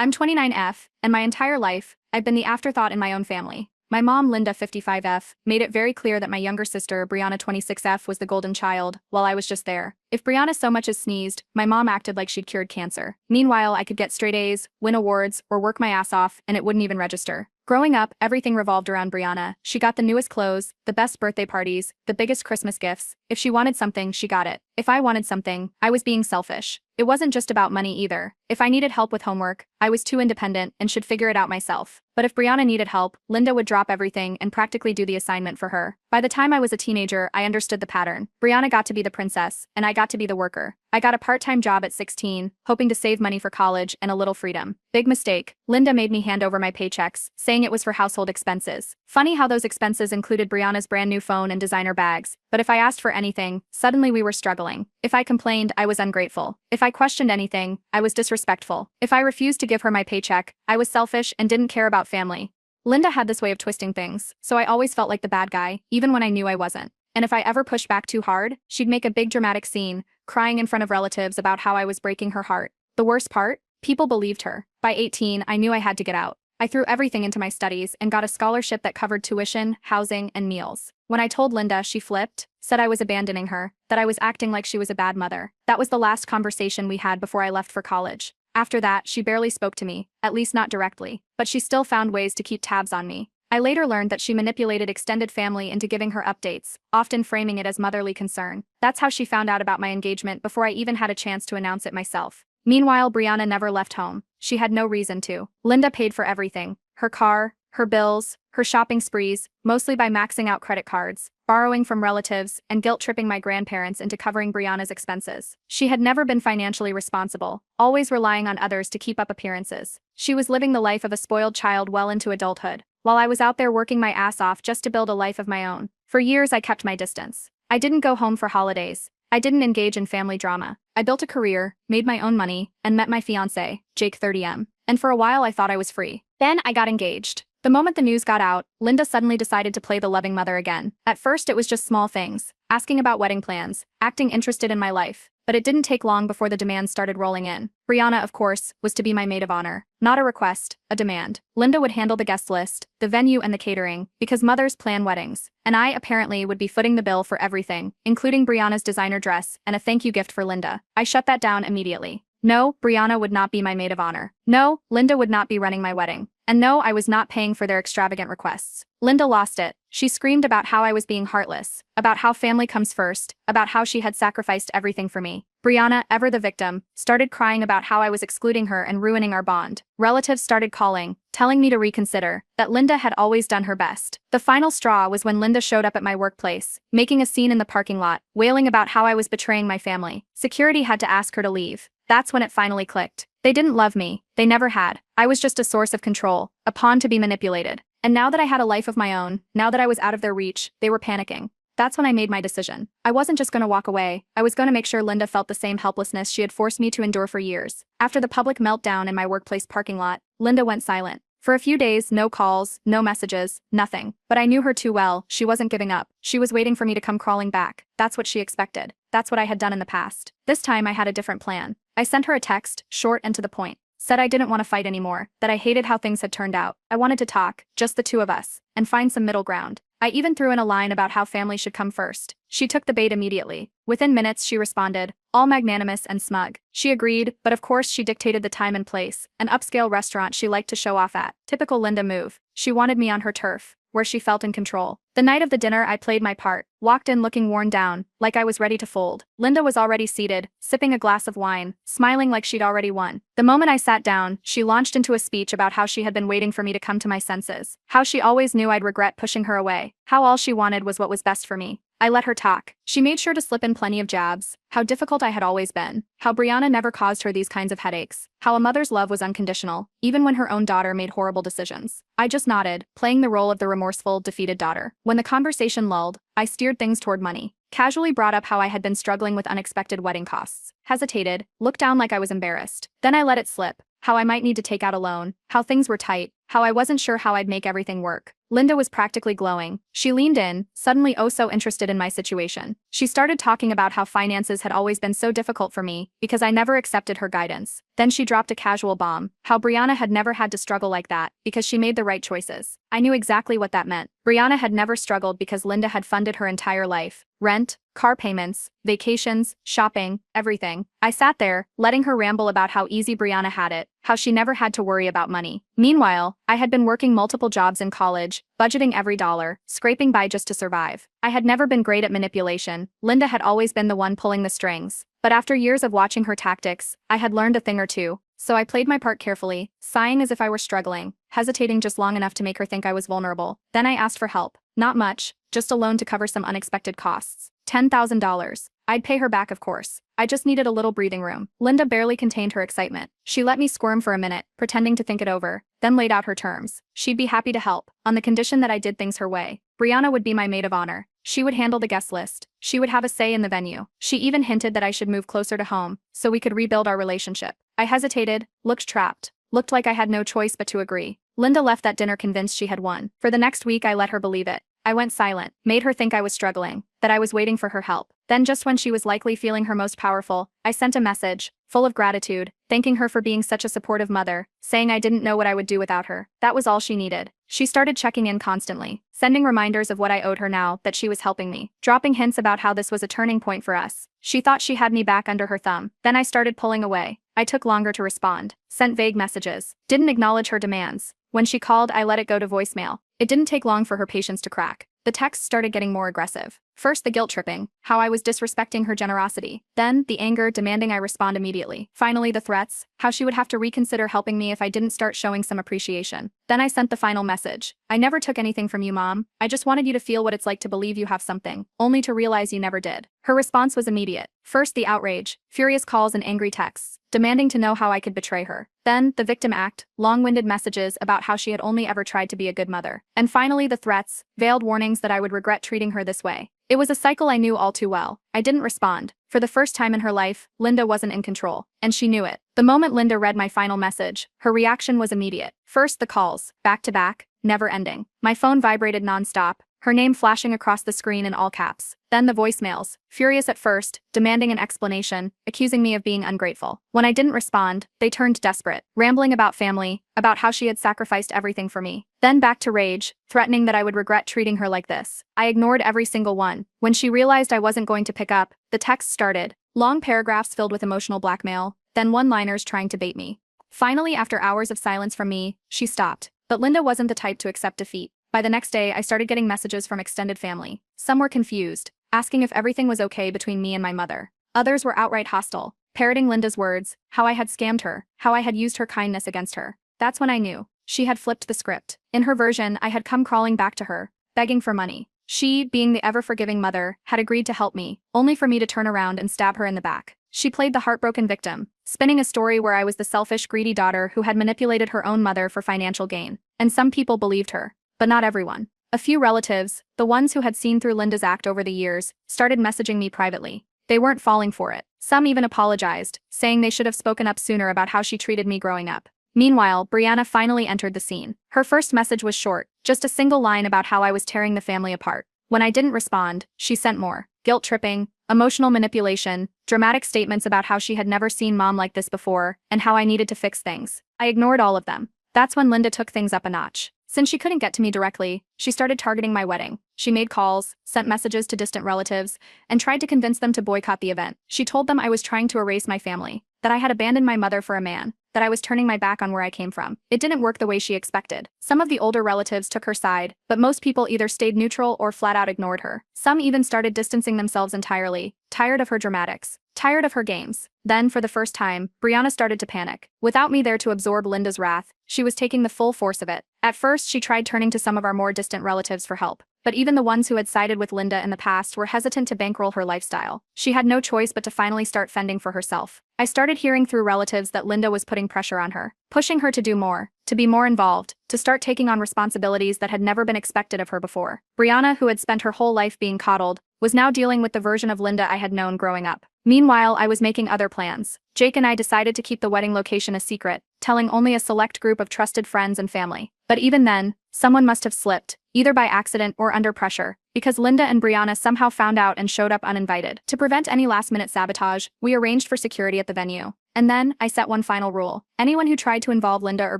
I'm 29F, and my entire life, I've been the afterthought in my own family. My mom, Linda, 55F, made it very clear that my younger sister, Brianna, 26F, was the golden child, while I was just there. If Brianna so much as sneezed, my mom acted like she'd cured cancer. Meanwhile, I could get straight A's, win awards, or work my ass off, and it wouldn't even register. Growing up, everything revolved around Brianna. She got the newest clothes, the best birthday parties, the biggest Christmas gifts. If she wanted something, she got it. If I wanted something, I was being selfish. It wasn't just about money either. If I needed help with homework, I was too independent and should figure it out myself. But if Brianna needed help, Linda would drop everything and practically do the assignment for her. By the time I was a teenager, I understood the pattern. Brianna got to be the princess, and I got to be the worker. I got a part-time job at 16, hoping to save money for college and a little freedom. Big mistake. Linda made me hand over my paychecks, saying it was for household expenses. Funny how those expenses included Brianna's brand new phone and designer bags. But if I asked for anything, suddenly we were struggling. If I complained, I was ungrateful. If I questioned anything, I was disrespectful. If I refused to give her my paycheck, I was selfish and didn't care about family. Linda had this way of twisting things, so I always felt like the bad guy, even when I knew I wasn't. And if I ever pushed back too hard, she'd make a big dramatic scene, crying in front of relatives about how I was breaking her heart. The worst part? People believed her. By 18, I knew I had to get out. I threw everything into my studies and got a scholarship that covered tuition, housing, and meals. When I told Linda, she flipped, said I was abandoning her, that I was acting like she was a bad mother. That was the last conversation we had before I left for college. After that, she barely spoke to me, at least not directly, but she still found ways to keep tabs on me. I later learned that she manipulated extended family into giving her updates, often framing it as motherly concern. That's how she found out about my engagement before I even had a chance to announce it myself. Meanwhile, Brianna never left home. She had no reason to. Linda paid for everything. Her car, her bills, her shopping sprees, mostly by maxing out credit cards, borrowing from relatives, and guilt-tripping my grandparents into covering Brianna's expenses. She had never been financially responsible, always relying on others to keep up appearances. She was living the life of a spoiled child well into adulthood, while I was out there working my ass off just to build a life of my own. For years, I kept my distance. I didn't go home for holidays. I didn't engage in family drama. I built a career, made my own money, and met my fiancé, Jake 30M. And for a while, I thought I was free. Then I got engaged. The moment the news got out, Linda suddenly decided to play the loving mother again. At first, it was just small things, asking about wedding plans, acting interested in my life. But it didn't take long before the demands started rolling in. Brianna, of course, was to be my maid of honor. Not a request, a demand. Linda would handle the guest list, the venue, and the catering, because mothers plan weddings. And I, apparently, would be footing the bill for everything, including Brianna's designer dress and a thank you gift for Linda. I shut that down immediately. No, Brianna would not be my maid of honor. No, Linda would not be running my wedding. And no, I was not paying for their extravagant requests. Linda lost it. She screamed about how I was being heartless, about how family comes first, about how she had sacrificed everything for me. Brianna, ever the victim, started crying about how I was excluding her and ruining our bond. Relatives started calling, telling me to reconsider, that Linda had always done her best. The final straw was when Linda showed up at my workplace, making a scene in the parking lot, wailing about how I was betraying my family. Security had to ask her to leave. That's when it finally clicked. They didn't love me. They never had. I was just a source of control, a pawn to be manipulated. And now that I had a life of my own, now that I was out of their reach, they were panicking. That's when I made my decision. I wasn't just going to walk away. I was going to make sure Linda felt the same helplessness she had forced me to endure for years. After the public meltdown in my workplace parking lot, Linda went silent. For a few days, no calls, no messages, nothing. But I knew her too well. She wasn't giving up. She was waiting for me to come crawling back. That's what she expected. That's what I had done in the past. This time I had a different plan. I sent her a text, short and to the point. Said I didn't want to fight anymore, that I hated how things had turned out. I wanted to talk, just the two of us, and find some middle ground. I even threw in a line about how family should come first. She took the bait immediately. Within minutes, she responded, all magnanimous and smug. She agreed, but of course she dictated the time and place, an upscale restaurant she liked to show off at. Typical Linda move. She wanted me on her turf, where she felt in control. The night of the dinner, I played my part, walked in looking worn down, like I was ready to fold. Linda was already seated, sipping a glass of wine, smiling like she'd already won. The moment I sat down, she launched into a speech about how she had been waiting for me to come to my senses, how she always knew I'd regret pushing her away, how all she wanted was what was best for me. I let her talk. She made sure to slip in plenty of jabs, how difficult I had always been, how Brianna never caused her these kinds of headaches, how a mother's love was unconditional, even when her own daughter made horrible decisions. I just nodded, playing the role of the remorseful, defeated daughter. When the conversation lulled, I steered things toward money. Casually brought up how I had been struggling with unexpected wedding costs. Hesitated, looked down like I was embarrassed. Then I let it slip, how I might need to take out a loan, how things were tight, how I wasn't sure how I'd make everything work. Linda was practically glowing. She leaned in, suddenly oh so interested in my situation. She started talking about how finances had always been so difficult for me because I never accepted her guidance. Then she dropped a casual bomb, how Brianna had never had to struggle like that because she made the right choices. I knew exactly what that meant. Brianna had never struggled because Linda had funded her entire life. Rent, car payments, vacations, shopping, everything. I sat there, letting her ramble about how easy Brianna had it, how she never had to worry about money. Meanwhile, I had been working multiple jobs in college, budgeting every dollar, scraping by just to survive. I had never been great at manipulation. Linda had always been the one pulling the strings. But after years of watching her tactics, I had learned a thing or two. So I played my part carefully, sighing as if I were struggling, hesitating just long enough to make her think I was vulnerable. Then I asked for help. Not much, just a loan to cover some unexpected costs. $10,000. I'd pay her back, of course. I just needed a little breathing room. Linda barely contained her excitement. She let me squirm for a minute, pretending to think it over, then laid out her terms. She'd be happy to help, on the condition that I did things her way. Brianna would be my maid of honor. She would handle the guest list. She would have a say in the venue. She even hinted that I should move closer to home, so we could rebuild our relationship. I hesitated, looked trapped. Looked like I had no choice but to agree. Linda left that dinner convinced she had won. For the next week I let her believe it. I went silent, made her think I was struggling, that I was waiting for her help. Then just when she was likely feeling her most powerful, I sent a message, full of gratitude, thanking her for being such a supportive mother, saying I didn't know what I would do without her. That was all she needed. She started checking in constantly, sending reminders of what I owed her now that she was helping me, dropping hints about how this was a turning point for us. She thought she had me back under her thumb. Then I started pulling away. I took longer to respond, sent vague messages, didn't acknowledge her demands. When she called, I let it go to voicemail. It didn't take long for her patience to crack. The texts started getting more aggressive. First the guilt tripping, how I was disrespecting her generosity. Then the anger demanding I respond immediately. Finally the threats, how she would have to reconsider helping me if I didn't start showing some appreciation. Then I sent the final message. I never took anything from you, Mom. I just wanted you to feel what it's like to believe you have something, only to realize you never did. Her response was immediate. First the outrage, furious calls and angry texts, demanding to know how I could betray her. Then the victim act, long-winded messages about how she had only ever tried to be a good mother. And finally the threats, veiled warnings that I would regret treating her this way. It was a cycle I knew all too well. I didn't respond. For the first time in her life, Linda wasn't in control, and she knew it. The moment Linda read my final message, her reaction was immediate. First the calls, back to back, never ending. My phone vibrated non-stop, her name flashing across the screen in all caps. Then the voicemails, furious at first, demanding an explanation, accusing me of being ungrateful. When I didn't respond, they turned desperate, rambling about family, about how she had sacrificed everything for me. Then back to rage, threatening that I would regret treating her like this. I ignored every single one. When she realized I wasn't going to pick up, the texts started. Long paragraphs filled with emotional blackmail, then one-liners trying to bait me. Finally, after hours of silence from me, she stopped. But Linda wasn't the type to accept defeat. By the next day, I started getting messages from extended family. Some were confused, asking if everything was okay between me and my mother. Others were outright hostile, parroting Linda's words, how I had scammed her, how I had used her kindness against her. That's when I knew. She had flipped the script. In her version, I had come crawling back to her, begging for money. She, being the ever-forgiving mother, had agreed to help me, only for me to turn around and stab her in the back. She played the heartbroken victim, spinning a story where I was the selfish, greedy daughter who had manipulated her own mother for financial gain. And some people believed her. But not everyone. A few relatives, the ones who had seen through Linda's act over the years, started messaging me privately. They weren't falling for it. Some even apologized, saying they should have spoken up sooner about how she treated me growing up. Meanwhile, Brianna finally entered the scene. Her first message was short, just a single line about how I was tearing the family apart. When I didn't respond, she sent more. Guilt-tripping, emotional manipulation, dramatic statements about how she had never seen Mom like this before, and how I needed to fix things. I ignored all of them. That's when Linda took things up a notch. Since she couldn't get to me directly, she started targeting my wedding. She made calls, sent messages to distant relatives, and tried to convince them to boycott the event. She told them I was trying to erase my family, that I had abandoned my mother for a man, that I was turning my back on where I came from. It didn't work the way she expected. Some of the older relatives took her side, but most people either stayed neutral or flat out ignored her. Some even started distancing themselves entirely, tired of her dramatics, tired of her games. Then, for the first time, Brianna started to panic. Without me there to absorb Linda's wrath, she was taking the full force of it. At first, she tried turning to some of our more distant relatives for help. But even the ones who had sided with Linda in the past were hesitant to bankroll her lifestyle. She had no choice but to finally start fending for herself. I started hearing through relatives that Linda was putting pressure on her, pushing her to do more, to be more involved, to start taking on responsibilities that had never been expected of her before. Brianna, who had spent her whole life being coddled, was now dealing with the version of Linda I had known growing up. Meanwhile, I was making other plans. Jake and I decided to keep the wedding location a secret, telling only a select group of trusted friends and family. But even then, someone must have slipped, either by accident or under pressure, because Linda and Brianna somehow found out and showed up uninvited. To prevent any last-minute sabotage, we arranged for security at the venue. And then, I set one final rule. Anyone who tried to involve Linda or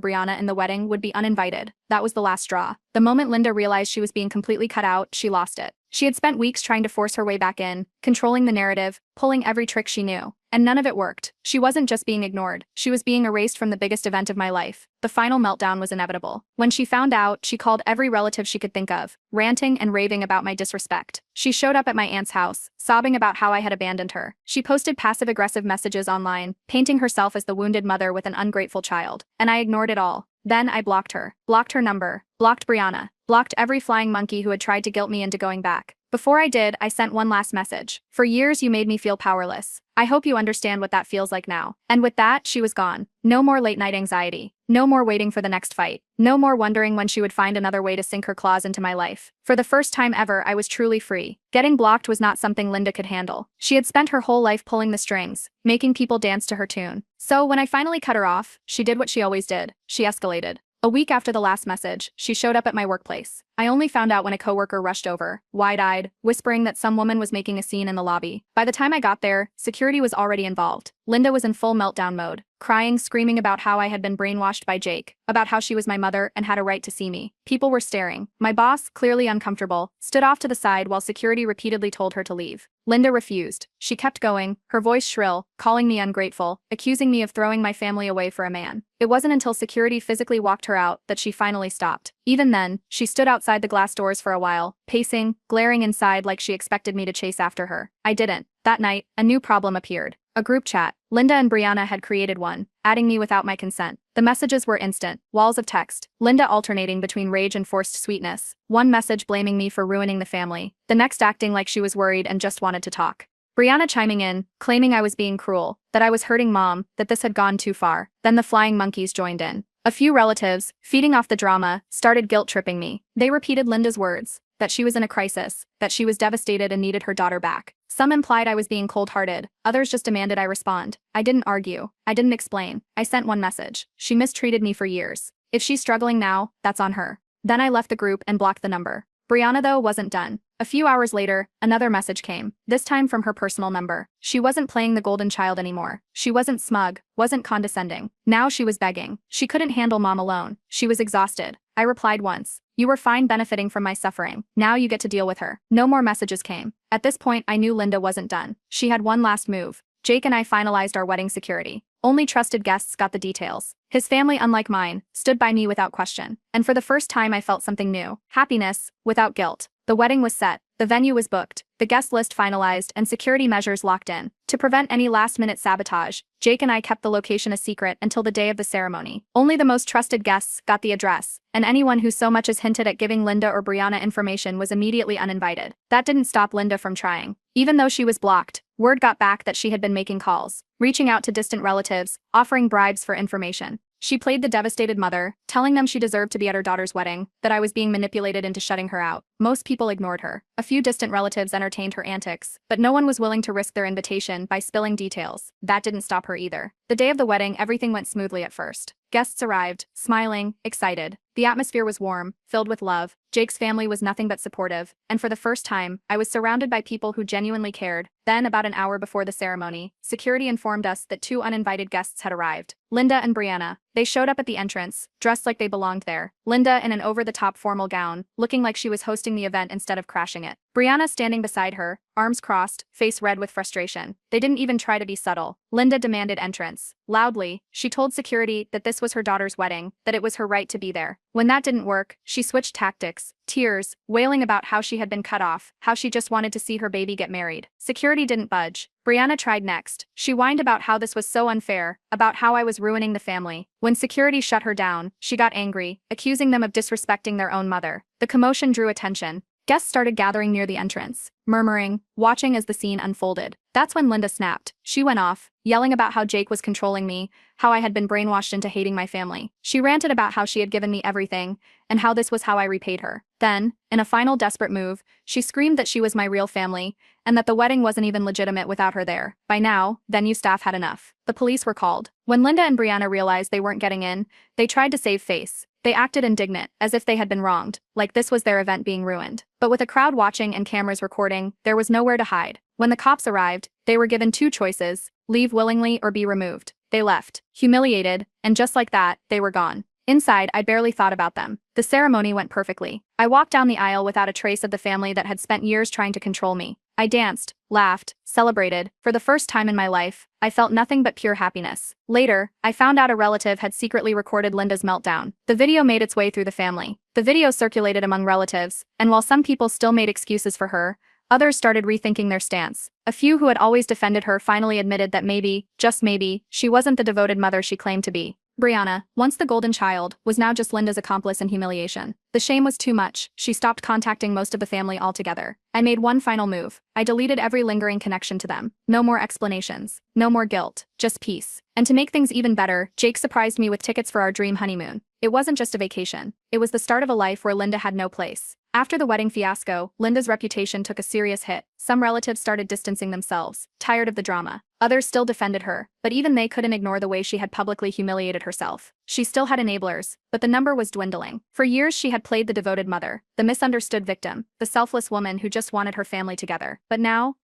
Brianna in the wedding would be uninvited. That was the last straw. The moment Linda realized she was being completely cut out, she lost it. She had spent weeks trying to force her way back in, controlling the narrative, pulling every trick she knew. And none of it worked. She wasn't just being ignored, she was being erased from the biggest event of my life. The final meltdown was inevitable. When she found out, she called every relative she could think of, ranting and raving about my disrespect. She showed up at my aunt's house, sobbing about how I had abandoned her. She posted passive-aggressive messages online, painting herself as the wounded mother with an ungrateful child. And I ignored it all. Then I blocked her number, blocked Brianna, blocked every flying monkey who had tried to guilt me into going back. Before I did, I sent one last message. For years you made me feel powerless. I hope you understand what that feels like now. And with that, she was gone. No more late-night anxiety. No more waiting for the next fight. No more wondering when she would find another way to sink her claws into my life. For the first time ever, I was truly free. Getting blocked was not something Linda could handle. She had spent her whole life pulling the strings, making people dance to her tune. So when I finally cut her off, she did what she always did. She escalated. A week after the last message, she showed up at my workplace. I only found out when a coworker rushed over, wide-eyed, whispering that some woman was making a scene in the lobby. By the time I got there, security was already involved. Linda was in full meltdown mode, crying, screaming about how I had been brainwashed by Jake, about how she was my mother and had a right to see me. People were staring. My boss, clearly uncomfortable, stood off to the side while security repeatedly told her to leave. Linda refused. She kept going, her voice shrill, calling me ungrateful, accusing me of throwing my family away for a man. It wasn't until security physically walked her out that she finally stopped. Even then, she stood outside the glass doors for a while, pacing, glaring inside like she expected me to chase after her. I didn't. That night, a new problem appeared. A group chat. Linda and Brianna had created one, adding me without my consent. The messages were instant, walls of text, Linda alternating between rage and forced sweetness. One message blaming me for ruining the family, the next acting like she was worried and just wanted to talk. Brianna chiming in, claiming I was being cruel, that I was hurting mom, that this had gone too far. Then the flying monkeys joined in. A few relatives, feeding off the drama, started guilt-tripping me. They repeated Linda's words, that she was in a crisis, that she was devastated and needed her daughter back. Some implied I was being cold-hearted, others just demanded I respond. I didn't argue. I didn't explain. I sent one message. She mistreated me for years. If she's struggling now, that's on her. Then I left the group and blocked the number. Brianna, though, wasn't done. A few hours later, another message came, this time from her personal number. She wasn't playing the golden child anymore. She wasn't smug, wasn't condescending. Now she was begging. She couldn't handle mom alone. She was exhausted. I replied once. You were fine benefiting from my suffering. Now you get to deal with her. No more messages came. At this point, I knew Linda wasn't done. She had one last move. Jake and I finalized our wedding security. Only trusted guests got the details. His family, unlike mine, stood by me without question. And for the first time I felt something new. Happiness, without guilt. The wedding was set. The venue was booked. The guest list finalized and security measures locked in. To prevent any last-minute sabotage, Jake and I kept the location a secret until the day of the ceremony. Only the most trusted guests got the address, and anyone who so much as hinted at giving Linda or Brianna information was immediately uninvited. That didn't stop Linda from trying. Even though she was blocked, word got back that she had been making calls, reaching out to distant relatives, offering bribes for information. She played the devastated mother, telling them she deserved to be at her daughter's wedding, that I was being manipulated into shutting her out. Most people ignored her. A few distant relatives entertained her antics, but no one was willing to risk their invitation by spilling details. That didn't stop her either. The day of the wedding, everything went smoothly at first. Guests arrived, smiling, excited. The atmosphere was warm, filled with love. Jake's family was nothing but supportive, and for the first time, I was surrounded by people who genuinely cared. Then, about an hour before the ceremony, security informed us that two uninvited guests had arrived. Linda and Brianna. They showed up at the entrance, dressed like they belonged there. Linda in an over-the-top formal gown, looking like she was hosting the event instead of crashing it. Brianna standing beside her, arms crossed, face red with frustration. They didn't even try to be subtle. Linda demanded entrance. Loudly, she told security that this was her daughter's wedding, that it was her right to be there. When that didn't work, she switched tactics. Tears, wailing about how she had been cut off, how she just wanted to see her baby get married. Security didn't budge. Brianna tried next. She whined about how this was so unfair, about how I was ruining the family. When security shut her down, she got angry, accusing them of disrespecting their own mother. The commotion drew attention. Guests started gathering near the entrance, murmuring, watching as the scene unfolded. That's when Linda snapped. She went off, yelling about how Jake was controlling me, how I had been brainwashed into hating my family. She ranted about how she had given me everything, and how this was how I repaid her. Then, in a final desperate move, she screamed that she was my real family, and that the wedding wasn't even legitimate without her there. By now, venue staff had enough. The police were called. When Linda and Brianna realized they weren't getting in, they tried to save face. They acted indignant, as if they had been wronged, like this was their event being ruined. But with a crowd watching and cameras recording, there was nowhere to hide. When the cops arrived, they were given two choices: leave willingly or be removed. They left, humiliated, and just like that, they were gone. Inside, I barely thought about them. The ceremony went perfectly. I walked down the aisle without a trace of the family that had spent years trying to control me. I danced, laughed, celebrated. For the first time in my life, I felt nothing but pure happiness. Later, I found out a relative had secretly recorded Linda's meltdown. The video made its way through the family. The video circulated among relatives, and while some people still made excuses for her, others started rethinking their stance. A few who had always defended her finally admitted that maybe, just maybe, she wasn't the devoted mother she claimed to be. Brianna, once the golden child, was now just Linda's accomplice in humiliation. The shame was too much. She stopped contacting most of the family altogether. I made one final move. I deleted every lingering connection to them. No more explanations. No more guilt. Just peace. And to make things even better, Jake surprised me with tickets for our dream honeymoon. It wasn't just a vacation. It was the start of a life where Linda had no place. After the wedding fiasco, Linda's reputation took a serious hit. Some relatives started distancing themselves, tired of the drama. Others still defended her, but even they couldn't ignore the way she had publicly humiliated herself. She still had enablers, but the number was dwindling. For years she had played the devoted mother, the misunderstood victim, the selfless woman who just wanted her family together. But now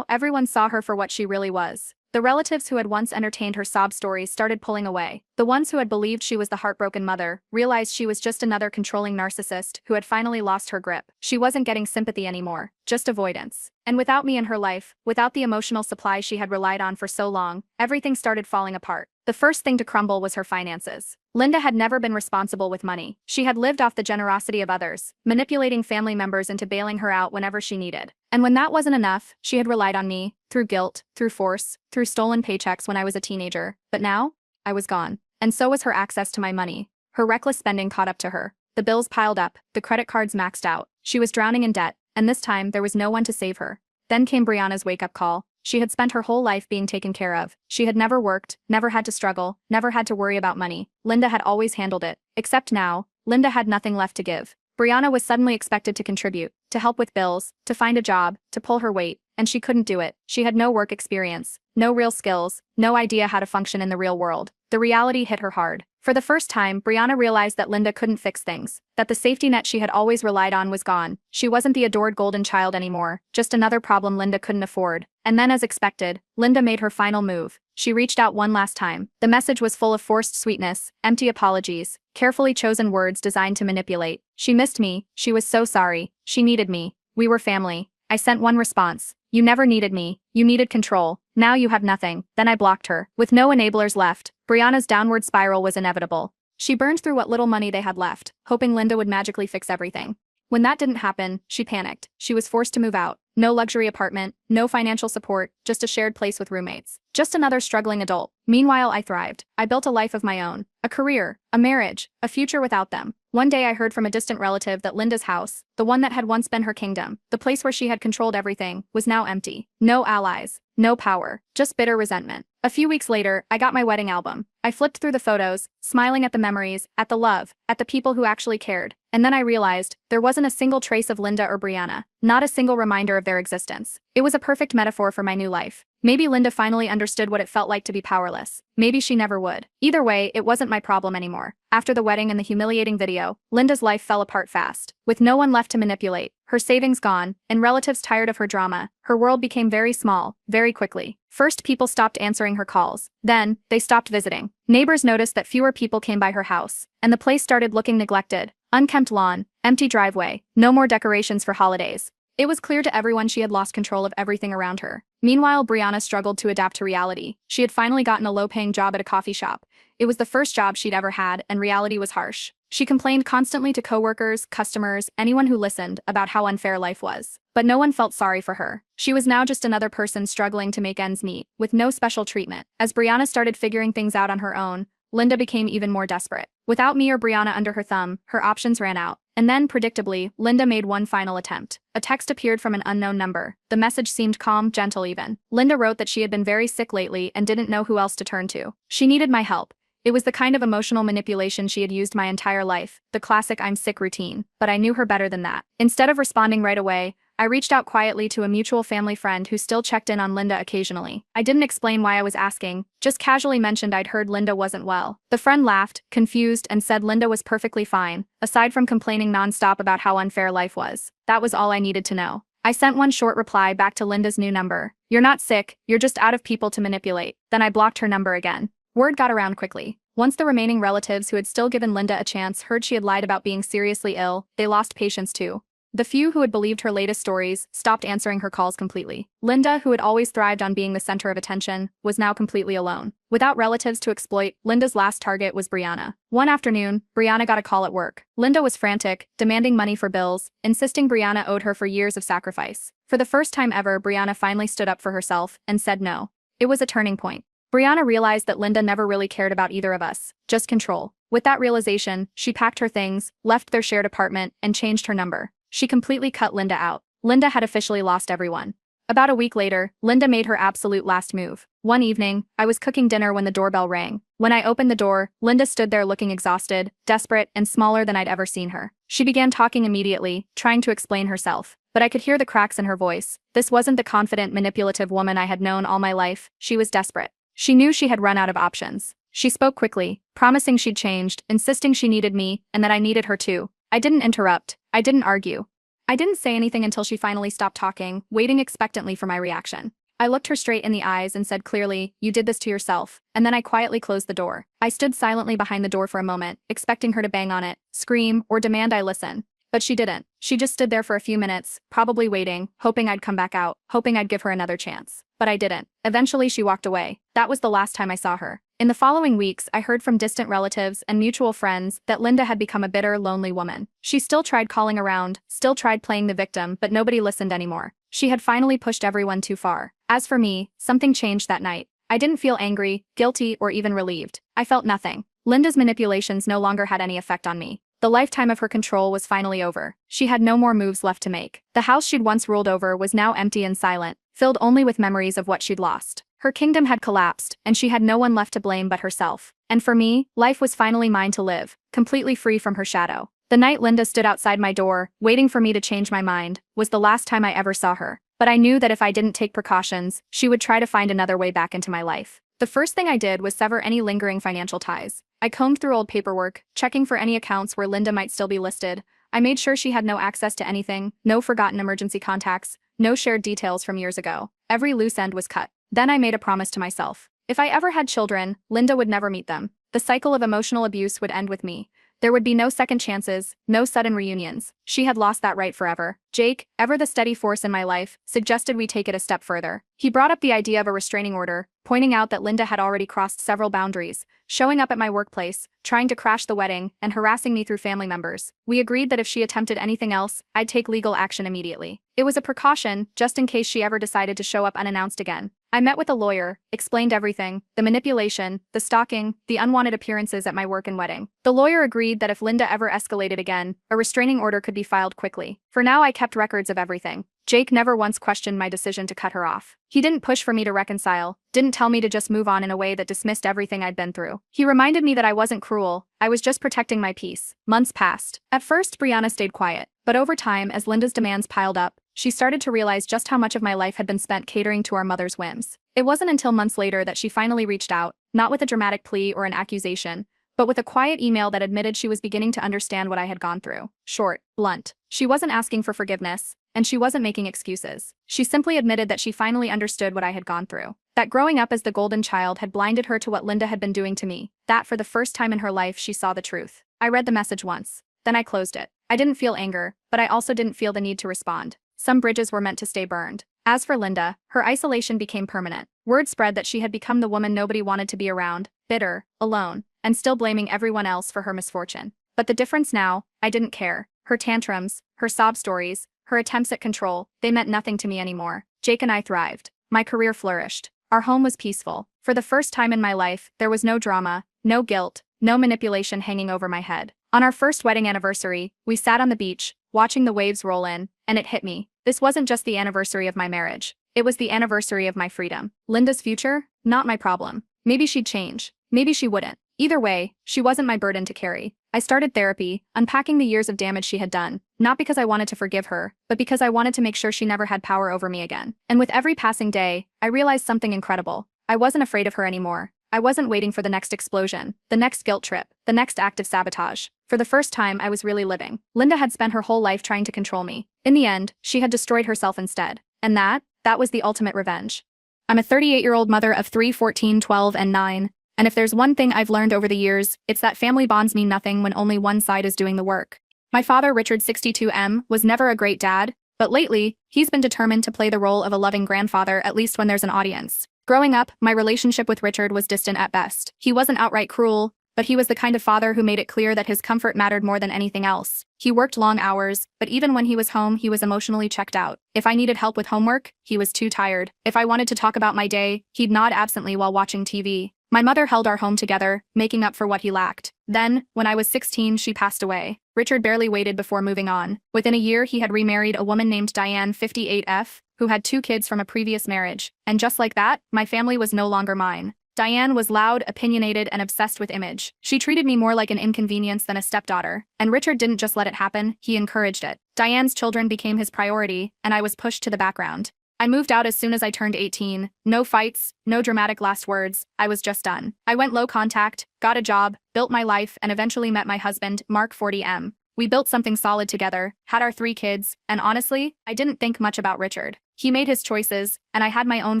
everyone saw her for what she really was. The relatives who had once entertained her sob stories started pulling away. The ones who had believed she was the heartbroken mother realized she was just another controlling narcissist who had finally lost her grip. She wasn't getting sympathy anymore, just avoidance. And without me in her life, without the emotional supply she had relied on for so long, everything started falling apart. The first thing to crumble was her finances. Linda had never been responsible with money. She had lived off the generosity of others, manipulating family members into bailing her out whenever she needed. And when that wasn't enough, she had relied on me, through guilt, through force, through stolen paychecks when I was a teenager. But now, I was gone. And so was her access to my money. Her reckless spending caught up to her. The bills piled up, the credit cards maxed out. She was drowning in debt, and this time there was no one to save her. Then came Brianna's wake-up call. She had spent her whole life being taken care of. She had never worked, never had to struggle, never had to worry about money. Linda had always handled it. Except now, Linda had nothing left to give. Brianna was suddenly expected to contribute, to help with bills, to find a job, to pull her weight, and she couldn't do it. She had no work experience, no real skills, no idea how to function in the real world. The reality hit her hard. For the first time, Brianna realized that Linda couldn't fix things, that the safety net she had always relied on was gone. She wasn't the adored golden child anymore, just another problem Linda couldn't afford. And then, as expected, Linda made her final move. She reached out one last time. The message was full of forced sweetness, empty apologies, carefully chosen words designed to manipulate. She missed me, she was so sorry, she needed me, we were family. I sent one response: you never needed me, you needed control, now you have nothing. Then I blocked her. With no enablers left, Brianna's downward spiral was inevitable. She burned through what little money they had left, hoping Linda would magically fix everything. When that didn't happen, she panicked. She was forced to move out. No luxury apartment, no financial support, just a shared place with roommates. Just another struggling adult. Meanwhile, I thrived. I built a life of my own. A career, a marriage, a future without them. One day I heard from a distant relative that Linda's house, the one that had once been her kingdom, the place where she had controlled everything, was now empty. No allies, no power, just bitter resentment. A few weeks later, I got my wedding album. I flipped through the photos, smiling at the memories, at the love, at the people who actually cared. And then I realized, there wasn't a single trace of Linda or Brianna, not a single reminder of their existence. It was a perfect metaphor for my new life. Maybe Linda finally understood what it felt like to be powerless. Maybe she never would. Either way, it wasn't my problem anymore. After the wedding and the humiliating video, Linda's life fell apart fast. With no one left to manipulate, her savings gone, and relatives tired of her drama, her world became very small, very quickly. First, people stopped answering her calls. Then, they stopped visiting. Neighbors noticed that fewer people came by her house, and the place started looking neglected. Unkempt lawn, empty driveway, no more decorations for holidays. It was clear to everyone she had lost control of everything around her. Meanwhile, Brianna struggled to adapt to reality. She had finally gotten a low-paying job at a coffee shop. It was the first job she'd ever had, and reality was harsh. She complained constantly to coworkers, customers, anyone who listened, about how unfair life was. But no one felt sorry for her. She was now just another person struggling to make ends meet, with no special treatment. As Brianna started figuring things out on her own, Linda became even more desperate. Without me or Brianna under her thumb, her options ran out. And then, predictably, Linda made one final attempt. A text appeared from an unknown number. The message seemed calm, gentle even. Linda wrote that she had been very sick lately and didn't know who else to turn to. She needed my help. It was the kind of emotional manipulation she had used my entire life, the classic "I'm sick" routine. But I knew her better than that. Instead of responding right away, I reached out quietly to a mutual family friend who still checked in on Linda occasionally. I didn't explain why I was asking, just casually mentioned I'd heard Linda wasn't well. The friend laughed, confused, and said Linda was perfectly fine, aside from complaining nonstop about how unfair life was. That was all I needed to know. I sent one short reply back to Linda's new number. "You're not sick, you're just out of people to manipulate." Then I blocked her number again. Word got around quickly. Once the remaining relatives who had still given Linda a chance heard she had lied about being seriously ill, they lost patience too. The few who had believed her latest stories stopped answering her calls completely. Linda, who had always thrived on being the center of attention, was now completely alone. Without relatives to exploit, Linda's last target was Brianna. One afternoon, Brianna got a call at work. Linda was frantic, demanding money for bills, insisting Brianna owed her for years of sacrifice. For the first time ever, Brianna finally stood up for herself and said no. It was a turning point. Brianna realized that Linda never really cared about either of us, just control. With that realization, she packed her things, left their shared apartment, and changed her number. She completely cut Linda out. Linda had officially lost everyone. About a week later, Linda made her absolute last move. One evening, I was cooking dinner when the doorbell rang. When I opened the door, Linda stood there looking exhausted, desperate, and smaller than I'd ever seen her. She began talking immediately, trying to explain herself. But I could hear the cracks in her voice. This wasn't the confident, manipulative woman I had known all my life. She was desperate. She knew she had run out of options. She spoke quickly, promising she'd changed, insisting she needed me, and that I needed her too. I didn't interrupt. I didn't argue. I didn't say anything until she finally stopped talking, waiting expectantly for my reaction. I looked her straight in the eyes and said clearly, "You did this to yourself," and then I quietly closed the door. I stood silently behind the door for a moment, expecting her to bang on it, scream, or demand I listen. But she didn't. She just stood there for a few minutes, probably waiting, hoping I'd come back out, hoping I'd give her another chance. But I didn't. Eventually she walked away. That was the last time I saw her. In the following weeks, I heard from distant relatives and mutual friends that Linda had become a bitter, lonely woman. She still tried calling around, still tried playing the victim, but nobody listened anymore. She had finally pushed everyone too far. As for me, something changed that night. I didn't feel angry, guilty, or even relieved. I felt nothing. Linda's manipulations no longer had any effect on me. The lifetime of her control was finally over. She had no more moves left to make. The house she'd once ruled over was now empty and silent, filled only with memories of what she'd lost. Her kingdom had collapsed, and she had no one left to blame but herself. And for me, life was finally mine to live, completely free from her shadow. The night Linda stood outside my door, waiting for me to change my mind, was the last time I ever saw her. But I knew that if I didn't take precautions, she would try to find another way back into my life. The first thing I did was sever any lingering financial ties. I combed through old paperwork, checking for any accounts where Linda might still be listed. I made sure she had no access to anything, no forgotten emergency contacts, no shared details from years ago. Every loose end was cut. Then I made a promise to myself. If I ever had children, Linda would never meet them. The cycle of emotional abuse would end with me. There would be no second chances, no sudden reunions. She had lost that right forever. Jake, ever the steady force in my life, suggested we take it a step further. He brought up the idea of a restraining order, pointing out that Linda had already crossed several boundaries, showing up at my workplace, trying to crash the wedding, and harassing me through family members. We agreed that if she attempted anything else, I'd take legal action immediately. It was a precaution, just in case she ever decided to show up unannounced again. I met with a lawyer, explained everything, the manipulation, the stalking, the unwanted appearances at my work and wedding. The lawyer agreed that if Linda ever escalated again, a restraining order could be filed quickly. For now, I kept records of everything. Jake never once questioned my decision to cut her off. He didn't push for me to reconcile, didn't tell me to just move on in a way that dismissed everything I'd been through. He reminded me that I wasn't cruel, I was just protecting my peace. Months passed. At first, Brianna stayed quiet, but over time, as Linda's demands piled up, she started to realize just how much of my life had been spent catering to our mother's whims. It wasn't until months later that she finally reached out, not with a dramatic plea or an accusation, but with a quiet email that admitted she was beginning to understand what I had gone through. Short, blunt. She wasn't asking for forgiveness, and she wasn't making excuses. She simply admitted that she finally understood what I had gone through. That growing up as the golden child had blinded her to what Linda had been doing to me. That for the first time in her life she saw the truth. I read the message once. Then I closed it. I didn't feel anger, but I also didn't feel the need to respond. Some bridges were meant to stay burned. As for Linda, her isolation became permanent. Word spread that she had become the woman nobody wanted to be around, bitter, alone, and still blaming everyone else for her misfortune. But the difference now, I didn't care. Her tantrums, her sob stories, her attempts at control, they meant nothing to me anymore. Jake and I thrived. My career flourished. Our home was peaceful. For the first time in my life, there was no drama, no guilt, no manipulation hanging over my head. On our first wedding anniversary, we sat on the beach, watching the waves roll in, and it hit me. This wasn't just the anniversary of my marriage. It was the anniversary of my freedom. Linda's future? Not my problem. Maybe she'd change. Maybe she wouldn't. Either way, she wasn't my burden to carry. I started therapy, unpacking the years of damage she had done, not because I wanted to forgive her, but because I wanted to make sure she never had power over me again. And with every passing day, I realized something incredible. I wasn't afraid of her anymore. I wasn't waiting for the next explosion, the next guilt trip, the next act of sabotage. For the first time, I was really living. Linda had spent her whole life trying to control me. In the end, she had destroyed herself instead. And that was the ultimate revenge. I'm a 38-year-old mother of 3, 14, 12, and 9. And if there's one thing I've learned over the years, it's that family bonds mean nothing when only one side is doing the work. My father, Richard 62M, was never a great dad, but lately, he's been determined to play the role of a loving grandfather, at least when there's an audience. Growing up, my relationship with Richard was distant at best. He wasn't outright cruel, but he was the kind of father who made it clear that his comfort mattered more than anything else. He worked long hours, but even when he was home, he was emotionally checked out. If I needed help with homework, he was too tired. If I wanted to talk about my day, he'd nod absently while watching TV. My mother held our home together, making up for what he lacked. Then, when I was 16, she passed away. Richard barely waited before moving on. Within a year, he had remarried a woman named Diane 58F, who had 2 kids from a previous marriage. And just like that, my family was no longer mine. Diane was loud, opinionated, and obsessed with image. She treated me more like an inconvenience than a stepdaughter. And Richard didn't just let it happen, he encouraged it. Diane's children became his priority, and I was pushed to the background. I moved out as soon as I turned 18. No fights, no dramatic last words. I was just done. I went low contact, got a job, built my life, and eventually met my husband, Mark 40M. We built something solid together, had our 3 kids, and honestly, I didn't think much about Richard. He made his choices, and I had my own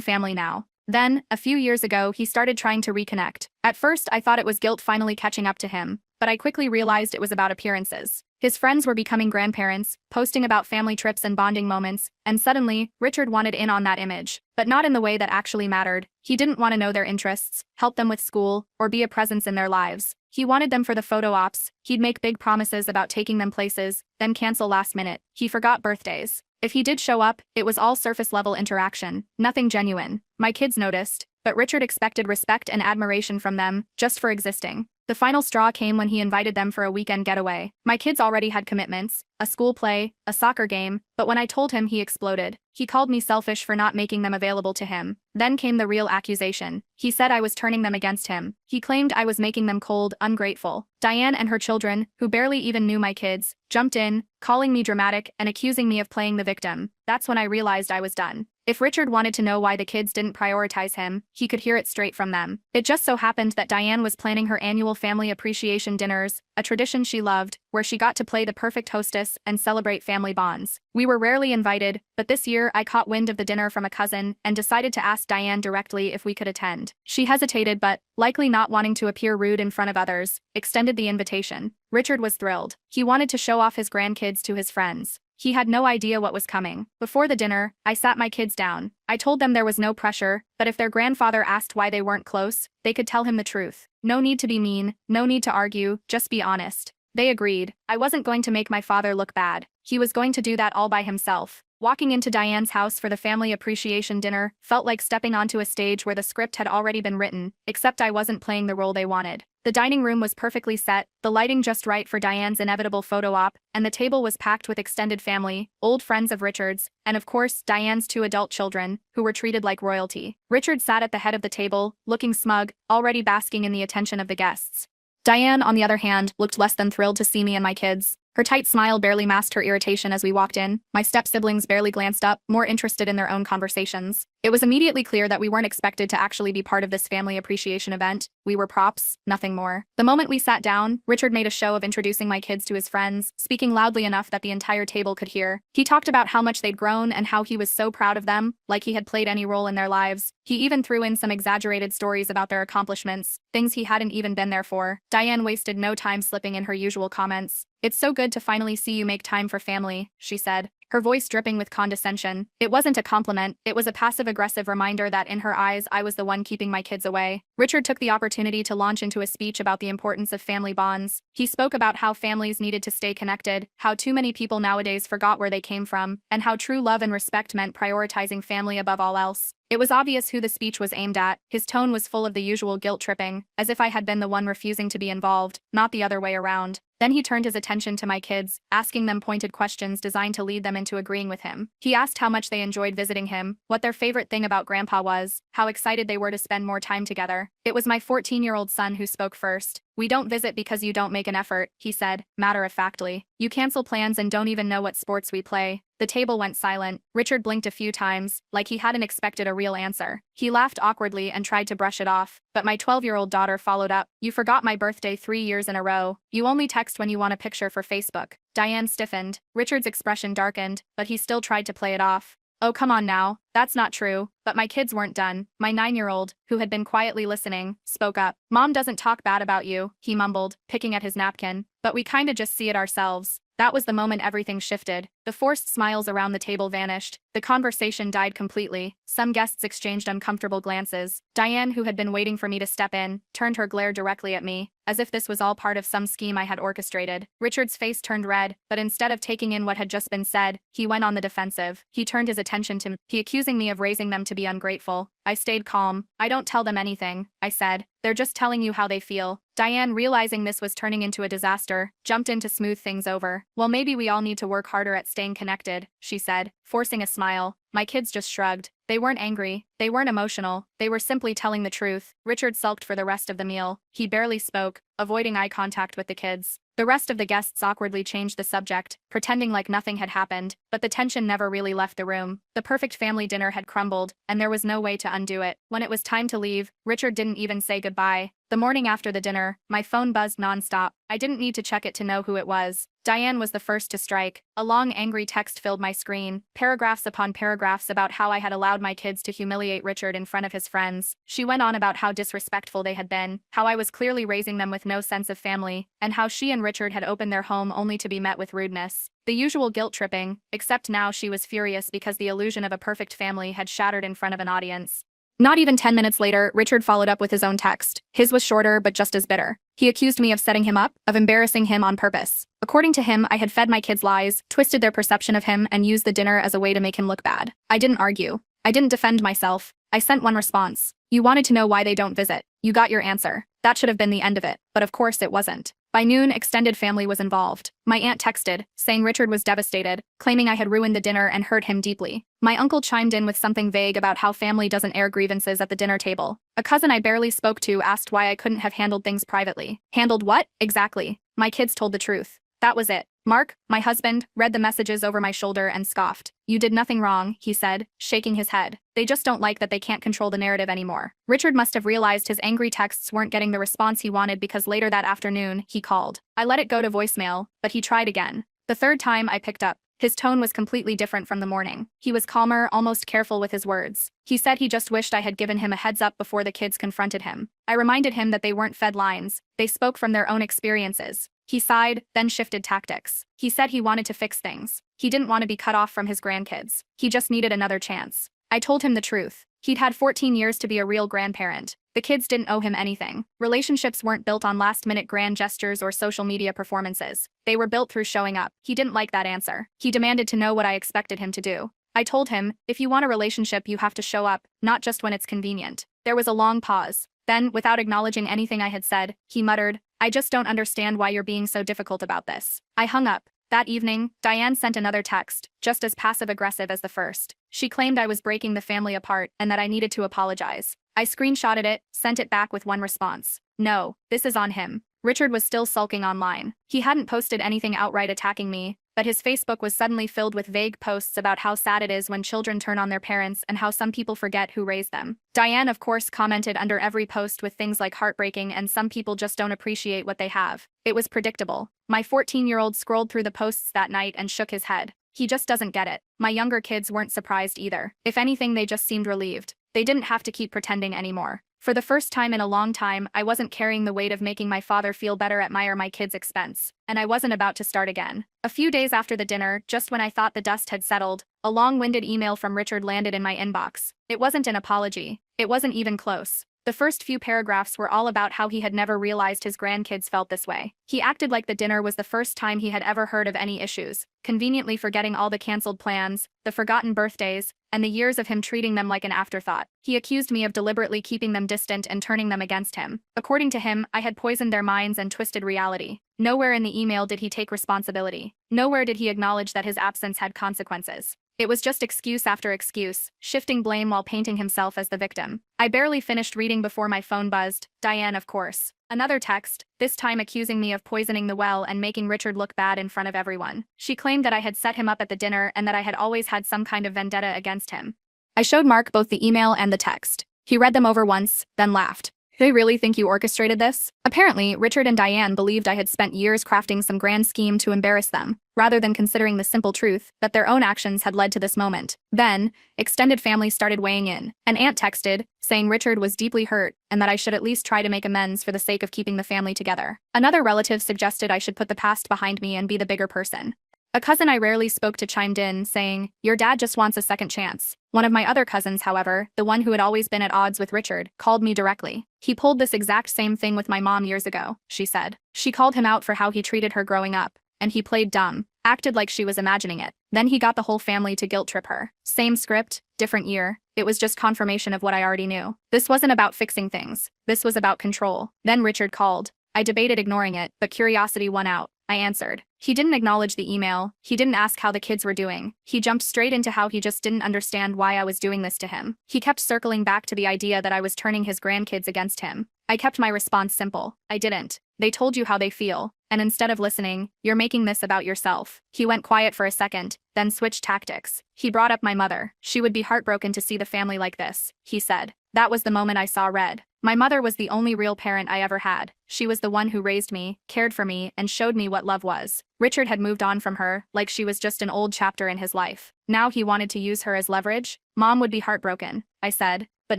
family now. Then, a few years ago, he started trying to reconnect. At first, I thought it was guilt finally catching up to him, but I quickly realized it was about appearances. His friends were becoming grandparents, posting about family trips and bonding moments, and suddenly, Richard wanted in on that image. But not in the way that actually mattered. He didn't want to know their interests, help them with school, or be a presence in their lives. He wanted them for the photo ops. He'd make big promises about taking them places, then cancel last minute. He forgot birthdays. If he did show up, it was all surface-level interaction, nothing genuine. My kids noticed, but Richard expected respect and admiration from them, just for existing. The final straw came when he invited them for a weekend getaway. My kids already had commitments, a school play, a soccer game, but when I told him, he exploded. He called me selfish for not making them available to him. Then came the real accusation. He said I was turning them against him. He claimed I was making them cold, ungrateful. Diane and her children, who barely even knew my kids, jumped in, calling me dramatic and accusing me of playing the victim. That's when I realized I was done. If Richard wanted to know why the kids didn't prioritize him, he could hear it straight from them. It just so happened that Diane was planning her annual family appreciation dinners, a tradition she loved, where she got to play the perfect hostess and celebrate family bonds. We were rarely invited, but this year I caught wind of the dinner from a cousin and decided to ask Diane directly if we could attend. She hesitated but, likely not wanting to appear rude in front of others, extended the invitation. Richard was thrilled. He wanted to show off his grandkids to his friends. He had no idea what was coming. Before the dinner, I sat my kids down. I told them there was no pressure, but if their grandfather asked why they weren't close, they could tell him the truth. No need to be mean, no need to argue, just be honest. They agreed. I wasn't going to make my father look bad. He was going to do that all by himself. Walking into Diane's house for the family appreciation dinner felt like stepping onto a stage where the script had already been written, except I wasn't playing the role they wanted. The dining room was perfectly set, the lighting just right for Diane's inevitable photo op, and the table was packed with extended family, old friends of Richard's, and of course, Diane's 2 adult children, who were treated like royalty. Richard sat at the head of the table, looking smug, already basking in the attention of the guests. Diane, on the other hand, looked less than thrilled to see me and my kids. Her tight smile barely masked her irritation as we walked in. My step-siblings barely glanced up, more interested in their own conversations. It was immediately clear that we weren't expected to actually be part of this family appreciation event. We were props, nothing more. The moment we sat down, Richard made a show of introducing my kids to his friends, speaking loudly enough that the entire table could hear. He talked about how much they'd grown and how he was so proud of them, like he had played any role in their lives. He even threw in some exaggerated stories about their accomplishments, things he hadn't even been there for. Diane wasted no time slipping in her usual comments. "It's so good to finally see you make time for family," she said, her voice dripping with condescension. It wasn't a compliment, it was a passive-aggressive reminder that in her eyes I was the one keeping my kids away. Richard took the opportunity to launch into a speech about the importance of family bonds. He spoke about how families needed to stay connected, how too many people nowadays forgot where they came from, and how true love and respect meant prioritizing family above all else. It was obvious who the speech was aimed at. His tone was full of the usual guilt-tripping, as if I had been the one refusing to be involved, not the other way around. Then he turned his attention to my kids, asking them pointed questions designed to lead them into agreeing with him. He asked how much they enjoyed visiting him, what their favorite thing about Grandpa was, how excited they were to spend more time together. It was my 14-year-old son who spoke first. "We don't visit because you don't make an effort," he said, matter-of-factly. "You cancel plans and don't even know what sports we play." The table went silent. Richard blinked a few times, like he hadn't expected a real answer. He laughed awkwardly and tried to brush it off, but my 12-year-old daughter followed up. "You forgot my birthday 3 years in a row. You only text when you want a picture for Facebook." Diane stiffened. Richard's expression darkened, but he still tried to play it off. "Oh, come on now. That's not true." But my kids weren't done. My 9-year-old, who had been quietly listening, spoke up. "Mom doesn't talk bad about you," he mumbled, picking at his napkin. "But we kinda just see it ourselves." That was the moment everything shifted. The forced smiles around the table vanished. The conversation died completely. Some guests exchanged uncomfortable glances. Diane, who had been waiting for me to step in, turned her glare directly at me, as if this was all part of some scheme I had orchestrated. Richard's face turned red, but instead of taking in what had just been said, he went on the defensive. He turned his attention to me, accusing me of raising them to be ungrateful. I stayed calm. "I don't tell them anything," I said. "They're just telling you how they feel." Diane, realizing this was turning into a disaster, jumped in to smooth things over. "Well, maybe we all need to work harder at staying connected," she said, forcing a smile. My kids just shrugged. They weren't angry. They weren't emotional. They were simply telling the truth. Richard sulked for the rest of the meal. He barely spoke, avoiding eye contact with the kids. The rest of the guests awkwardly changed the subject, pretending like nothing had happened, but the tension never really left the room. The perfect family dinner had crumbled, and there was no way to undo it. When it was time to leave, Richard didn't even say goodbye. The morning after the dinner, my phone buzzed nonstop. I didn't need to check it to know who it was. Diane was the first to strike. A long, angry text filled my screen, paragraphs upon paragraphs about how I had allowed my kids to humiliate Richard in front of his friends. She went on about how disrespectful they had been, how I was clearly raising them with no sense of family, and how she and Richard had opened their home only to be met with rudeness. The usual guilt-tripping, except now she was furious because the illusion of a perfect family had shattered in front of an audience. Not even 10 minutes later, Richard followed up with his own text. His was shorter but just as bitter. He accused me of setting him up, of embarrassing him on purpose. According to him, I had fed my kids lies, twisted their perception of him, and used the dinner as a way to make him look bad. I didn't argue. I didn't defend myself. I sent one response. "You wanted to know why they don't visit. You got your answer." That should have been the end of it, but of course it wasn't. By noon, extended family was involved. My aunt texted, saying Richard was devastated, claiming I had ruined the dinner and hurt him deeply. My uncle chimed in with something vague about how family doesn't air grievances at the dinner table. A cousin I barely spoke to asked why I couldn't have handled things privately. Handled what? Exactly. My kids told the truth. That was it. Mark, my husband, read the messages over my shoulder and scoffed. "You did nothing wrong," he said, shaking his head. "They just don't like that they can't control the narrative anymore." Richard must have realized his angry texts weren't getting the response he wanted because later that afternoon, he called. I let it go to voicemail, but he tried again. The third time I picked up. His tone was completely different from the morning. He was calmer, almost careful with his words. He said he just wished I had given him a heads up before the kids confronted him. I reminded him that they weren't fed lines. They spoke from their own experiences. He sighed, then shifted tactics. He said he wanted to fix things. He didn't want to be cut off from his grandkids. He just needed another chance. I told him the truth. He'd had 14 years to be a real grandparent. The kids didn't owe him anything. Relationships weren't built on last-minute grand gestures or social media performances. They were built through showing up. He didn't like that answer. He demanded to know what I expected him to do. I told him, if you want a relationship, you have to show up, not just when it's convenient. There was a long pause. Then, without acknowledging anything I had said, he muttered, "I just don't understand why you're being so difficult about this." I hung up. That evening, Diane sent another text, just as passive-aggressive as the first. She claimed I was breaking the family apart and that I needed to apologize. I screenshotted it, sent it back with one response. "No, this is on him." Richard was still sulking online. He hadn't posted anything outright attacking me, but his Facebook was suddenly filled with vague posts about how sad it is when children turn on their parents and how some people forget who raised them. Diane, of course, commented under every post with things like heartbreaking and some people just don't appreciate what they have. It was predictable. My 14-year-old scrolled through the posts that night and shook his head. He just doesn't get it. My younger kids weren't surprised either. If anything, they just seemed relieved. They didn't have to keep pretending anymore. For the first time in a long time, I wasn't carrying the weight of making my father feel better at my or my kids' expense, and I wasn't about to start again. A few days after the dinner, just when I thought the dust had settled, a long-winded email from Richard landed in my inbox. It wasn't an apology. It wasn't even close. The first few paragraphs were all about how he had never realized his grandkids felt this way. He acted like the dinner was the first time he had ever heard of any issues, conveniently forgetting all the canceled plans, the forgotten birthdays, and the years of him treating them like an afterthought. He accused me of deliberately keeping them distant and turning them against him. According to him, I had poisoned their minds and twisted reality. Nowhere in the email did he take responsibility. Nowhere did he acknowledge that his absence had consequences. It was just excuse after excuse, shifting blame while painting himself as the victim. I barely finished reading before my phone buzzed. Diane, of course. Another text, this time accusing me of poisoning the well and making Richard look bad in front of everyone. She claimed that I had set him up at the dinner and that I had always had some kind of vendetta against him. I showed Mark both the email and the text. He read them over once, then laughed. They really think you orchestrated this? Apparently, Richard and Diane believed I had spent years crafting some grand scheme to embarrass them, rather than considering the simple truth that their own actions had led to this moment. Then, extended family started weighing in. An aunt texted, saying Richard was deeply hurt and that I should at least try to make amends for the sake of keeping the family together. Another relative suggested I should put the past behind me and be the bigger person. A cousin I rarely spoke to chimed in, saying, your dad just wants a second chance. One of my other cousins, however, the one who had always been at odds with Richard, called me directly. He pulled this exact same thing with my mom years ago, she said. She called him out for how he treated her growing up, and he played dumb, acted like she was imagining it. Then he got the whole family to guilt trip her. Same script, different year. It was just confirmation of what I already knew. This wasn't about fixing things. This was about control. Then Richard called. I debated ignoring it, but curiosity won out. I answered. He didn't acknowledge the email. He didn't ask how the kids were doing. He jumped straight into how he just didn't understand why I was doing this to him. He kept circling back to the idea that I was turning his grandkids against him. I kept my response simple. I didn't. They told you how they feel, and instead of listening, you're making this about yourself. He went quiet for a second, then switched tactics. He brought up my mother. She would be heartbroken to see the family like this, he said. That was the moment I saw red. My mother was the only real parent I ever had. She was the one who raised me, cared for me, and showed me what love was. Richard had moved on from her, like she was just an old chapter in his life. Now he wanted to use her as leverage. Mom would be heartbroken, I said, but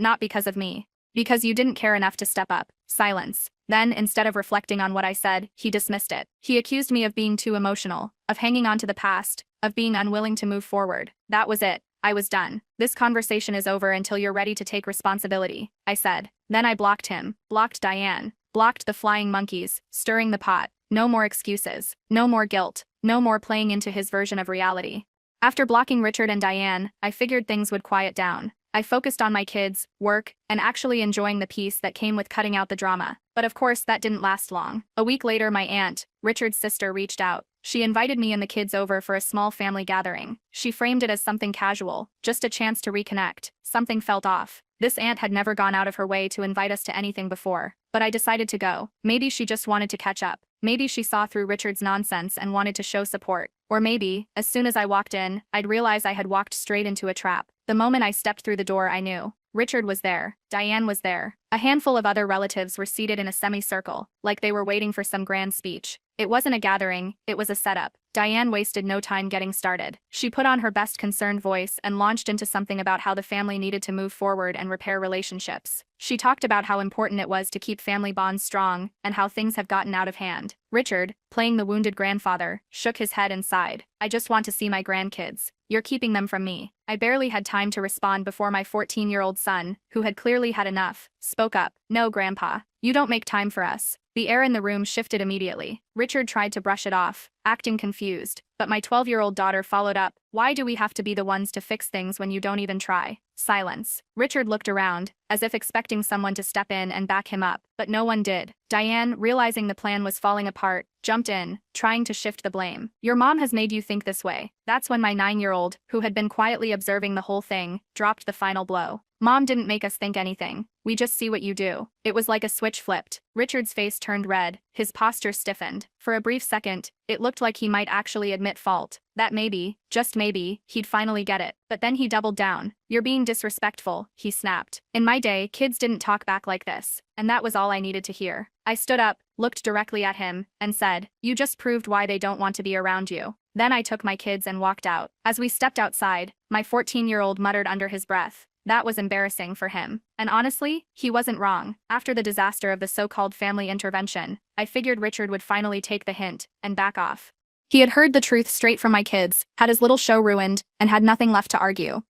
not because of me. Because you didn't care enough to step up. Silence. Then, instead of reflecting on what I said, he dismissed it. He accused me of being too emotional, of hanging on to the past, of being unwilling to move forward. That was it. I was done. This conversation is over until you're ready to take responsibility, I said. Then I blocked him, blocked Diane, blocked the flying monkeys, stirring the pot. No more excuses, no more guilt, no more playing into his version of reality. After blocking Richard and Diane, I figured things would quiet down. I focused on my kids, work, and actually enjoying the peace that came with cutting out the drama. But of course, that didn't last long. A week later, my aunt, Richard's sister, reached out. She invited me and the kids over for a small family gathering. She framed it as something casual, just a chance to reconnect. Something felt off. This aunt had never gone out of her way to invite us to anything before. But I decided to go. Maybe she just wanted to catch up. Maybe she saw through Richard's nonsense and wanted to show support. Or maybe, as soon as I walked in, I'd realize I had walked straight into a trap. The moment I stepped through the door, I knew. Richard was there. Diane was there. A handful of other relatives were seated in a semicircle, like they were waiting for some grand speech. It wasn't a gathering, it was a setup. Diane wasted no time getting started. She put on her best concerned voice and launched into something about how the family needed to move forward and repair relationships. She talked about how important it was to keep family bonds strong and how things have gotten out of hand. Richard, playing the wounded grandfather, shook his head and sighed. I just want to see my grandkids. You're keeping them from me. I barely had time to respond before my 14-year-old son, who had clearly had enough, spoke up. No, Grandpa. You don't make time for us. The air in the room shifted immediately. Richard tried to brush it off, acting confused, but my 12-year-old daughter followed up. Why do we have to be the ones to fix things when you don't even try? Silence. Richard looked around, as if expecting someone to step in and back him up, but no one did. Diane, realizing the plan was falling apart, jumped in, trying to shift the blame. Your mom has made you think this way. That's when my 9-year-old, who had been quietly observing the whole thing, dropped the final blow. Mom didn't make us think anything. We just see what you do. It was like a switch flipped. Richard's face turned red, his posture stiffened. For a brief second, it looked like he might actually admit fault. That maybe, just maybe, he'd finally get it. But then he doubled down. You're being disrespectful, he snapped. In my day, kids didn't talk back like this, and that was all I needed to hear. I stood up, looked directly at him, and said, you just proved why they don't want to be around you. Then I took my kids and walked out. As we stepped outside, my 14-year-old muttered under his breath. That was embarrassing for him. And honestly, he wasn't wrong. After the disaster of the so-called family intervention, I figured Richard would finally take the hint and back off. He had heard the truth straight from my kids, had his little show ruined, and had nothing left to argue.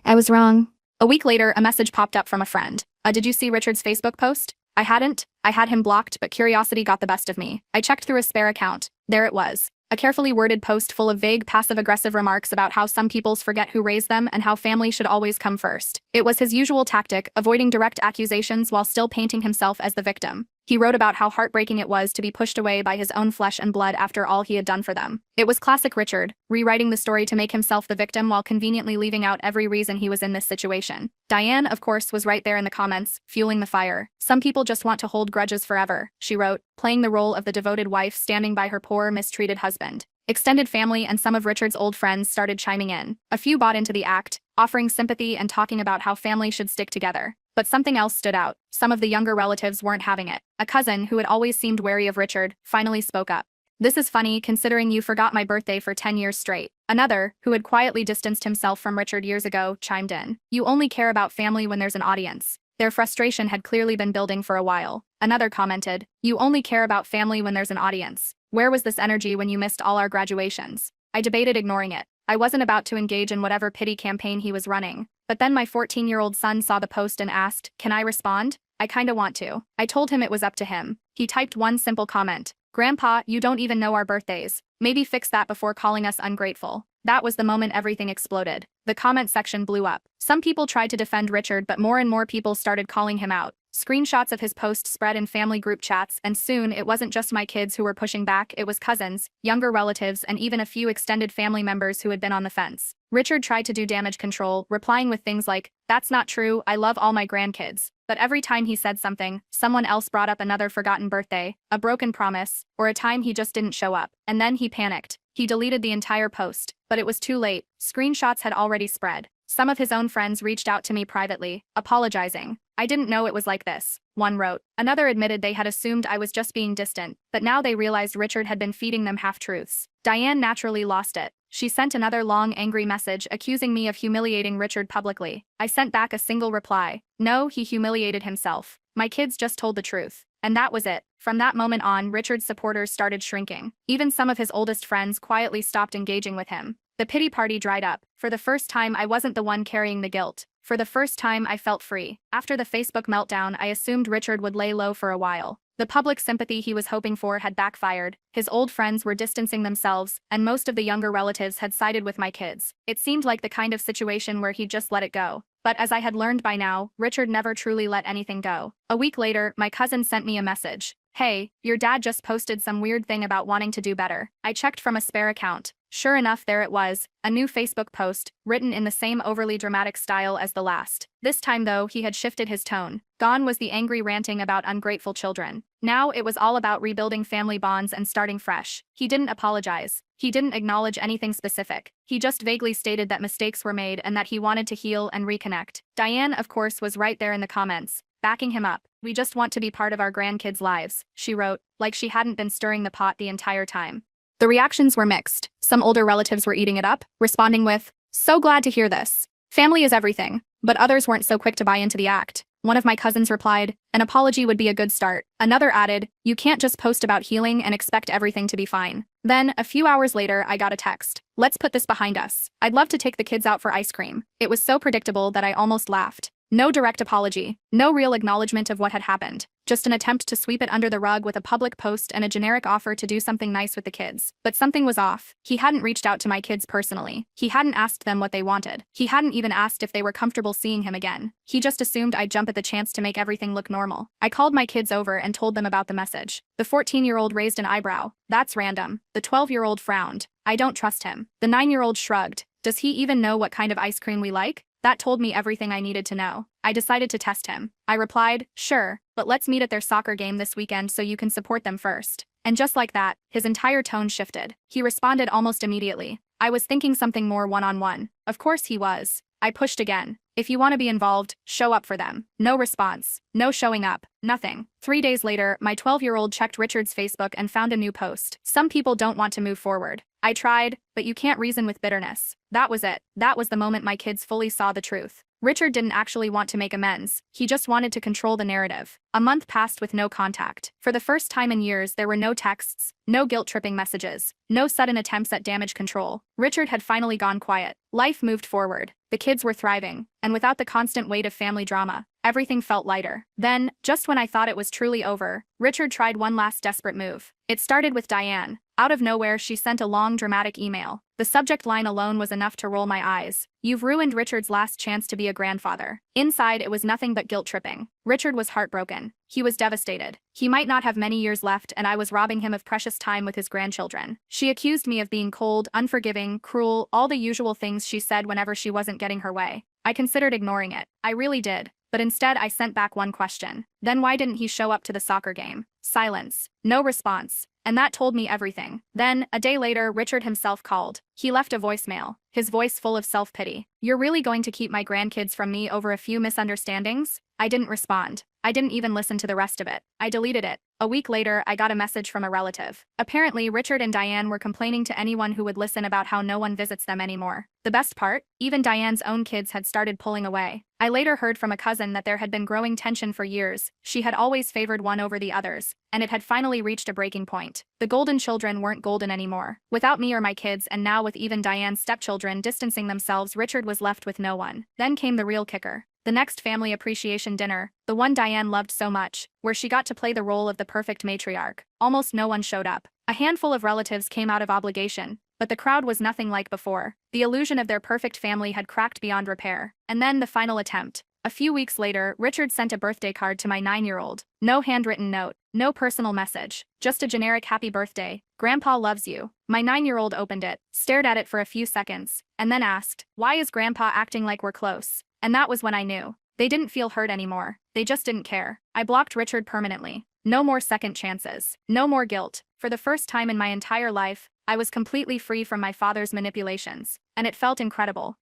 I was wrong. A week later, a message popped up from a friend. Did you see Richard's Facebook post? I hadn't. I had him blocked, but curiosity got the best of me. I checked through his spare account. There it was. A carefully worded post full of vague, passive-aggressive remarks about how some peoples forget who raised them and how family should always come first. It was his usual tactic, avoiding direct accusations while still painting himself as the victim. He wrote about how heartbreaking it was to be pushed away by his own flesh and blood after all he had done for them. It was classic Richard, rewriting the story to make himself the victim while conveniently leaving out every reason he was in this situation. Diane, of course, was right there in the comments, fueling the fire. Some people just want to hold grudges forever, she wrote, playing the role of the devoted wife standing by her poor, mistreated husband. Extended family and some of Richard's old friends started chiming in. A few bought into the act, offering sympathy and talking about how family should stick together. But something else stood out. Some of the younger relatives weren't having it. A cousin, who had always seemed wary of Richard, finally spoke up. "This is funny, considering you forgot my birthday for 10 years straight." Another, who had quietly distanced himself from Richard years ago, chimed in. "You only care about family when there's an audience." Their frustration had clearly been building for a while. Another commented, "You only care about family when there's an audience. Where was this energy when you missed all our graduations?" I debated ignoring it. I wasn't about to engage in whatever pity campaign he was running. But then my 14-year-old son saw the post and asked, "Can I respond?" "I kinda want to." I told him it was up to him. He typed one simple comment. "Grandpa, you don't even know our birthdays. Maybe fix that before calling us ungrateful." That was the moment everything exploded. The comment section blew up. Some people tried to defend Richard, but more and more people started calling him out. Screenshots of his post spread in family group chats, and soon it wasn't just my kids who were pushing back, it was cousins, younger relatives, and even a few extended family members who had been on the fence. Richard tried to do damage control, replying with things like, "That's not true, I love all my grandkids." But every time he said something, someone else brought up another forgotten birthday, a broken promise, or a time he just didn't show up. And then he panicked. He deleted the entire post, but it was too late. Screenshots had already spread. Some of his own friends reached out to me privately, apologizing. "I didn't know it was like this," one wrote. Another admitted they had assumed I was just being distant, but now they realized Richard had been feeding them half-truths. Diane naturally lost it. She sent another long, angry message accusing me of humiliating Richard publicly. I sent back a single reply. "No, he humiliated himself. My kids just told the truth." And that was it. From that moment on, Richard's supporters started shrinking. Even some of his oldest friends quietly stopped engaging with him. The pity party dried up. For the first time, I wasn't the one carrying the guilt. For the first time, I felt free. After the Facebook meltdown, I assumed Richard would lay low for a while. The public sympathy he was hoping for had backfired. His old friends were distancing themselves, and most of the younger relatives had sided with my kids. It seemed like the kind of situation where he'd just let it go. But as I had learned by now, Richard never truly let anything go. A week later, my cousin sent me a message. "Hey, your dad just posted some weird thing about wanting to do better." I checked from a spare account. Sure enough, there it was, a new Facebook post, written in the same overly dramatic style as the last. This time, though, he had shifted his tone. Gone was the angry ranting about ungrateful children. Now it was all about rebuilding family bonds and starting fresh. He didn't apologize. He didn't acknowledge anything specific. He just vaguely stated that mistakes were made and that he wanted to heal and reconnect. Diane, of course, was right there in the comments, backing him up. "We just want to be part of our grandkids' lives," she wrote, like she hadn't been stirring the pot the entire time. The reactions were mixed. Some older relatives were eating it up, responding with, "So glad to hear this. Family is everything." But others weren't so quick to buy into the act. One of my cousins replied, "An apology would be a good start." Another added, "You can't just post about healing and expect everything to be fine." Then, a few hours later, I got a text. "Let's put this behind us. I'd love to take the kids out for ice cream." It was so predictable that I almost laughed. No direct apology, no real acknowledgement of what had happened. Just an attempt to sweep it under the rug with a public post and a generic offer to do something nice with the kids. But something was off. He hadn't reached out to my kids personally. He hadn't asked them what they wanted. He hadn't even asked if they were comfortable seeing him again. He just assumed I'd jump at the chance to make everything look normal. I called my kids over and told them about the message. The 14-year-old raised an eyebrow. "That's random." The 12-year-old frowned. "I don't trust him." The 9-year-old shrugged. "Does he even know what kind of ice cream we like?" That told me everything I needed to know. I decided to test him. I replied, "Sure, but let's meet at their soccer game this weekend so you can support them first." And just like that, his entire tone shifted. He responded almost immediately. I was thinking something more one-on-one. Of course he was. I pushed again. "If you want to be involved, show up for them." No response. No showing up. Nothing. 3 days later, my 12-year-old checked Richard's Facebook and found a new post. "Some people don't want to move forward. I tried, but you can't reason with bitterness." That was it. That was the moment my kids fully saw the truth. Richard didn't actually want to make amends. He just wanted to control the narrative. A month passed with no contact. For the first time in years, there were no texts, no guilt-tripping messages, no sudden attempts at damage control. Richard had finally gone quiet. Life moved forward. The kids were thriving, and without the constant weight of family drama, everything felt lighter. Then, just when I thought it was truly over, Richard tried one last desperate move. It started with Diane. Out of nowhere, she sent a long, dramatic email. The subject line alone was enough to roll my eyes. "You've ruined Richard's last chance to be a grandfather." Inside, it was nothing but guilt-tripping. Richard was heartbroken. He was devastated. He might not have many years left, and I was robbing him of precious time with his grandchildren. She accused me of being cold, unforgiving, cruel, all the usual things she said whenever she wasn't getting her way. I considered ignoring it. I really did. But instead, I sent back one question. Then why didn't he show up to the soccer game? Silence. No response. And that told me everything. Then, a day later, Richard himself called. He left a voicemail, his voice full of self-pity. "You're really going to keep my grandkids from me over a few misunderstandings?" I didn't respond. I didn't even listen to the rest of it. I deleted it. A week later, I got a message from a relative. Apparently, Richard and Diane were complaining to anyone who would listen about how no one visits them anymore. The best part? Even Diane's own kids had started pulling away. I later heard from a cousin that there had been growing tension for years. She had always favored one over the others, and it had finally reached a breaking point. The golden children weren't golden anymore. Without me or my kids, and now with even Diane's stepchildren distancing themselves, Richard was left with no one. Then came the real kicker. The next family appreciation dinner, the one Diane loved so much, where she got to play the role of the perfect matriarch. Almost no one showed up. A handful of relatives came out of obligation, but the crowd was nothing like before. The illusion of their perfect family had cracked beyond repair. And then the final attempt. A few weeks later, Richard sent a birthday card to my 9-year-old. No handwritten note, no personal message, just a generic happy birthday. "Grandpa loves you." My 9-year-old opened it, stared at it for a few seconds, and then asked, "Why is Grandpa acting like we're close?" And that was when I knew. They didn't feel hurt anymore. They just didn't care. I blocked Richard permanently. No more second chances. No more guilt. For the first time in my entire life, I was completely free from my father's manipulations. And it felt incredible.